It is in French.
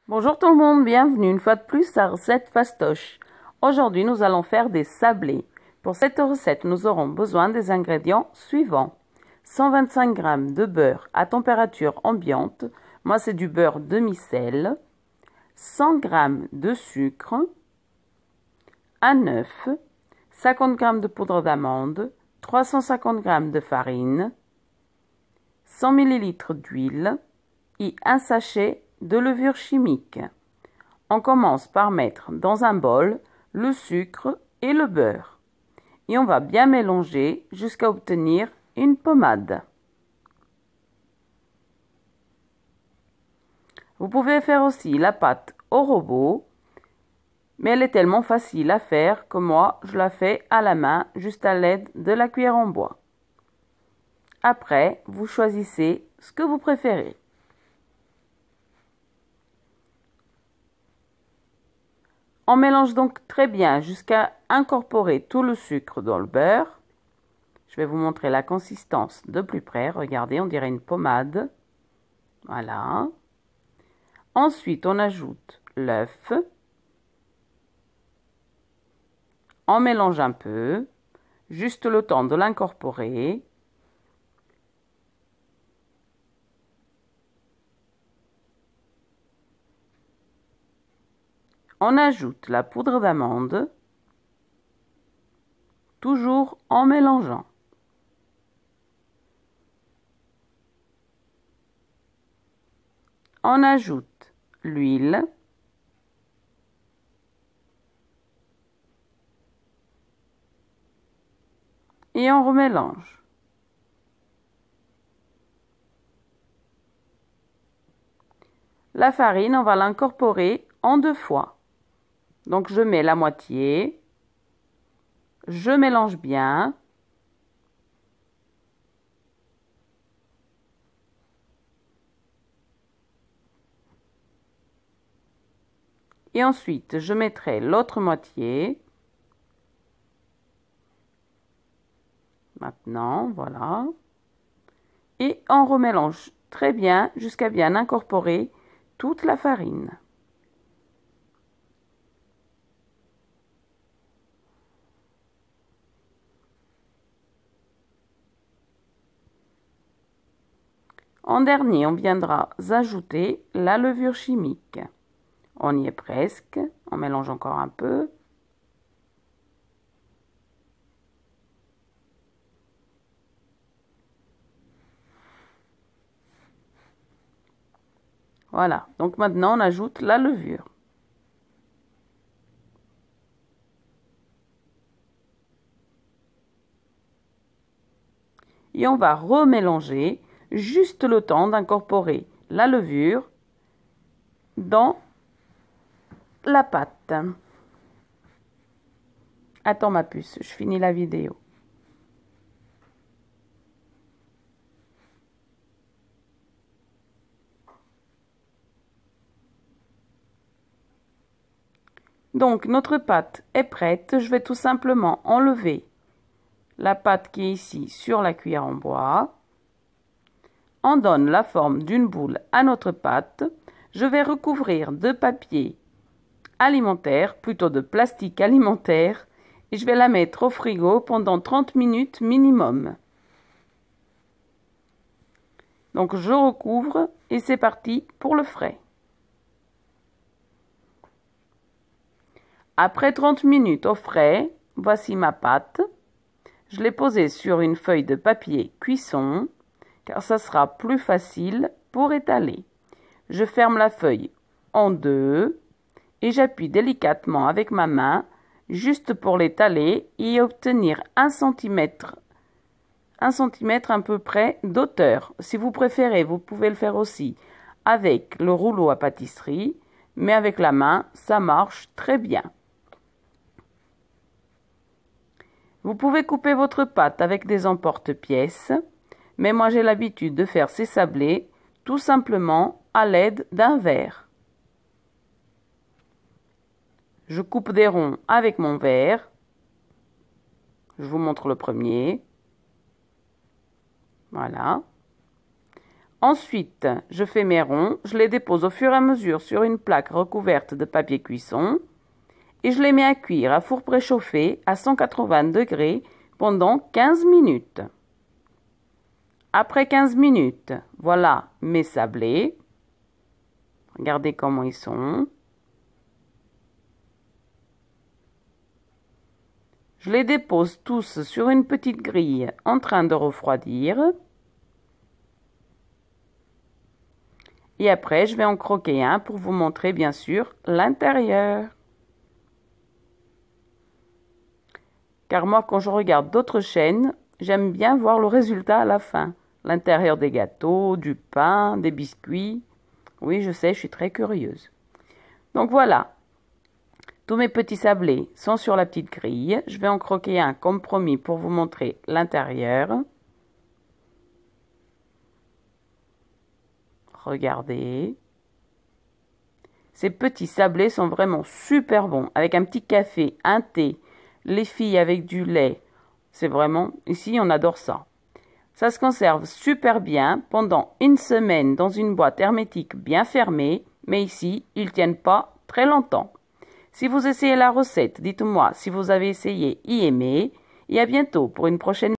Bonjour tout le monde, bienvenue une fois de plus à Recette Fastoche. Aujourd'hui, nous allons faire des sablés. Pour cette recette, nous aurons besoin des ingrédients suivants. 125 g de beurre à température ambiante, moi c'est du beurre demi-sel, 100 g de sucre, un œuf, 50 g de poudre d'amande, 350 g de farine, 100 ml d'huile et un sachet de levure chimique. On commence par mettre dans un bol le sucre et le beurre. Et on va bien mélanger jusqu'à obtenir une pommade. Vous pouvez faire aussi la pâte au robot, mais elle est tellement facile à faire que moi, je la fais à la main, juste à l'aide de la cuillère en bois. Après, vous choisissez ce que vous préférez. On mélange donc très bien jusqu'à incorporer tout le sucre dans le beurre. Je vais vous montrer la consistance de plus près. Regardez, on dirait une pommade. Voilà. Ensuite, on ajoute l'œuf. On mélange un peu, juste le temps de l'incorporer. On ajoute la poudre d'amande, toujours en mélangeant. On ajoute l'huile. Et on remélange. La farine, on va l'incorporer en 2 fois. Donc je mets la moitié, je mélange bien. Et ensuite, je mettrai l'autre moitié. Maintenant, voilà. Et on remélange très bien jusqu'à bien incorporer toute la farine. En dernier, on viendra ajouter la levure chimique. On y est presque. On mélange encore un peu. Voilà. Donc maintenant, on ajoute la levure. Et on va remélanger juste le temps d'incorporer la levure dans la pâte. Attends ma puce, je finis la vidéo. Donc notre pâte est prête, je vais tout simplement enlever la pâte qui est ici sur la cuillère en bois. On donne la forme d'une boule à notre pâte. Je vais recouvrir de papier alimentaire, plutôt de plastique alimentaire, et je vais la mettre au frigo pendant 30 minutes minimum. Donc je recouvre et c'est parti pour le frais. Après 30 minutes au frais, voici ma pâte. Je l'ai posée sur une feuille de papier cuisson, car ça sera plus facile pour étaler. Je ferme la feuille en deux et j'appuie délicatement avec ma main, juste pour l'étaler et obtenir 1 cm à peu près d'auteur. Si vous préférez, vous pouvez le faire aussi avec le rouleau à pâtisserie, mais avec la main, ça marche très bien. Vous pouvez couper votre pâte avec des emporte-pièces, mais moi j'ai l'habitude de faire ces sablés tout simplement à l'aide d'un verre. Je coupe des ronds avec mon verre. Je vous montre le premier. Voilà. Ensuite, je fais mes ronds, je les dépose au fur et à mesure sur une plaque recouverte de papier cuisson et je les mets à cuire à four préchauffé à 180 degrés pendant 15 minutes. Après 15 minutes, voilà mes sablés. Regardez comment ils sont. Je les dépose tous sur une petite grille en train de refroidir. Et après, je vais en croquer un pour vous montrer bien sûr l'intérieur. Car moi, quand je regarde d'autres chaînes, j'aime bien voir le résultat à la fin. L'intérieur des gâteaux, du pain, des biscuits. Oui, je sais, je suis très curieuse. Donc voilà, tous mes petits sablés sont sur la petite grille. Je vais en croquer un comme promis pour vous montrer l'intérieur. Regardez. Ces petits sablés sont vraiment super bons. Avec un petit café, un thé, les filles avec du lait. C'est vraiment, ici on adore ça. Ça se conserve super bien pendant une semaine dans une boîte hermétique bien fermée. Mais ici, ils ne tiennent pas très longtemps. Si vous essayez la recette, dites-moi si vous avez essayé y aimer. Et à bientôt pour une prochaine